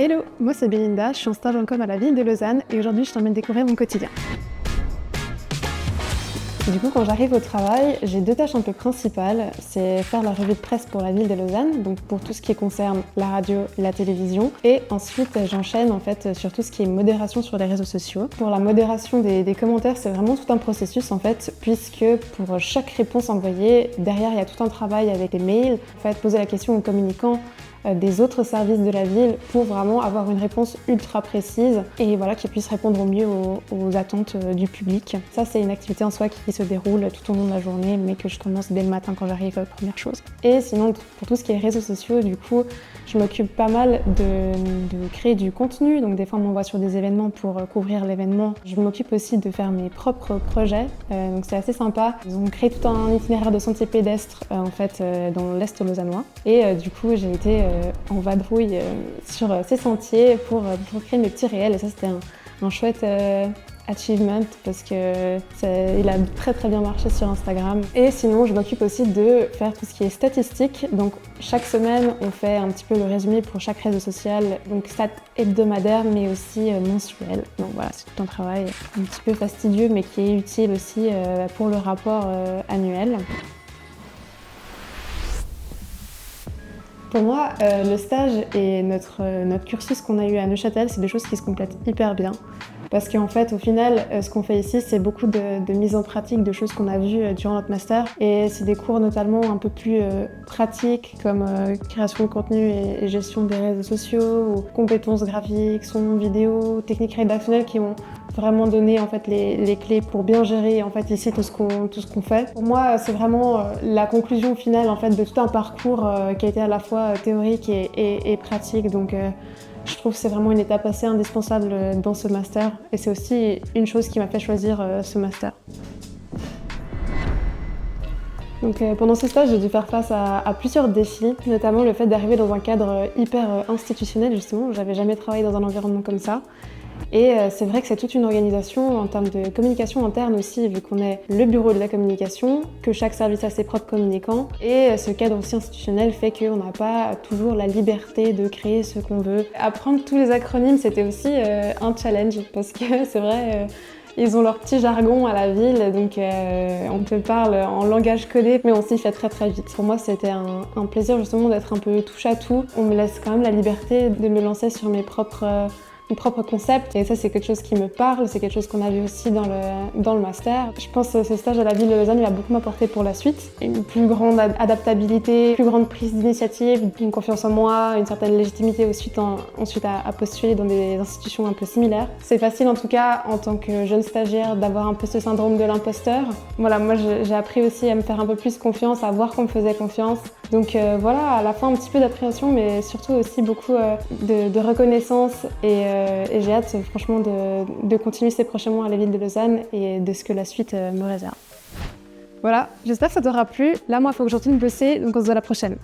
Hello, moi c'est Belinda, je suis en stage en com à la ville de Lausanne et aujourd'hui je t'emmène découvrir mon quotidien. Du coup, quand j'arrive au travail, j'ai deux tâches un peu principales. C'est faire la revue de presse pour la ville de Lausanne, donc pour tout ce qui concerne la radio et la télévision. Et ensuite, j'enchaîne en fait sur tout ce qui est modération sur les réseaux sociaux. Pour la modération des commentaires, c'est vraiment tout un processus en fait, puisque pour chaque réponse envoyée, derrière il y a tout un travail avec les mails. En fait, poser la question aux communicants des autres services de la ville pour vraiment avoir une réponse ultra précise et voilà, qui puisse répondre au mieux aux attentes du public. Ça, c'est une activité en soi qui se déroule tout au long de la journée, mais que je commence dès le matin quand j'arrive, première chose. Et sinon, pour tout ce qui est réseaux sociaux, du coup, je m'occupe pas mal de créer du contenu. Donc des fois, on m'envoie sur des événements pour couvrir l'événement. Je m'occupe aussi de faire mes propres projets. Donc c'est assez sympa. Ils ont créé tout un itinéraire de sentiers pédestres en fait dans l'Est lausannois. Et du coup, j'ai été en vadrouille sur ces sentiers pour créer mes petits réels. Et ça, c'était un chouette achievement parce que il a très très bien marché sur Instagram. Et sinon, je m'occupe aussi de faire tout ce qui est statistique. Donc chaque semaine, on fait un petit peu le résumé pour chaque réseau social. Donc stats hebdomadaires, mais aussi mensuels. Donc voilà, c'est tout un travail un petit peu fastidieux, mais qui est utile aussi pour le rapport annuel. Pour moi, le stage et notre cursus qu'on a eu à Neuchâtel, c'est des choses qui se complètent hyper bien. Parce qu'en fait, au final, ce qu'on fait ici, c'est beaucoup de mise en pratique de choses qu'on a vues durant notre master. Et c'est des cours notamment un peu plus pratiques, comme création de contenu et gestion des réseaux sociaux, ou compétences graphiques, son, vidéo, techniques rédactionnelles qui ont vraiment donné en fait les clés pour bien gérer en fait ici tout ce qu'on fait. Pour moi, c'est vraiment la conclusion finale en fait de tout un parcours qui a été à la fois théorique et pratique. Donc je trouve que c'est vraiment une étape assez indispensable dans ce master et c'est aussi une chose qui m'a fait choisir ce master. Donc, pendant ce stage, j'ai dû faire face à plusieurs défis, notamment le fait d'arriver dans un cadre hyper institutionnel justement. J'avais jamais travaillé dans un environnement comme ça. Et c'est vrai que c'est toute une organisation en termes de communication interne aussi, vu qu'on est le bureau de la communication, que chaque service a ses propres communicants. Et ce cadre aussi institutionnel fait qu'on n'a pas toujours la liberté de créer ce qu'on veut. Apprendre tous les acronymes, c'était aussi un challenge, parce que c'est vrai, ils ont leur petit jargon à la ville, donc on te parle en langage codé, mais on s'y fait très très vite. Pour moi, c'était un plaisir justement d'être un peu touche à tout. On me laisse quand même la liberté de me lancer sur mes propres concept et ça c'est quelque chose qui me parle, c'est quelque chose qu'on a vu aussi dans le master. Je pense que ce stage à la ville de Lausanne va beaucoup m'apporter pour la suite. Une plus grande adaptabilité, une plus grande prise d'initiative, une confiance en moi, une certaine légitimité ensuite à postuler dans des institutions un peu similaires. C'est facile en tout cas en tant que jeune stagiaire d'avoir un peu ce syndrome de l'imposteur. Voilà, moi j'ai appris aussi à me faire un peu plus confiance, à voir qu'on me faisait confiance. Donc voilà, à la fin un petit peu d'appréhension mais surtout aussi beaucoup de reconnaissance et j'ai hâte franchement de continuer ces prochains mois à la ville de Lausanne et de ce que la suite me réserve. Voilà, j'espère que ça t'aura plu. Là, moi, il faut que je retourne bosser, donc on se voit la prochaine.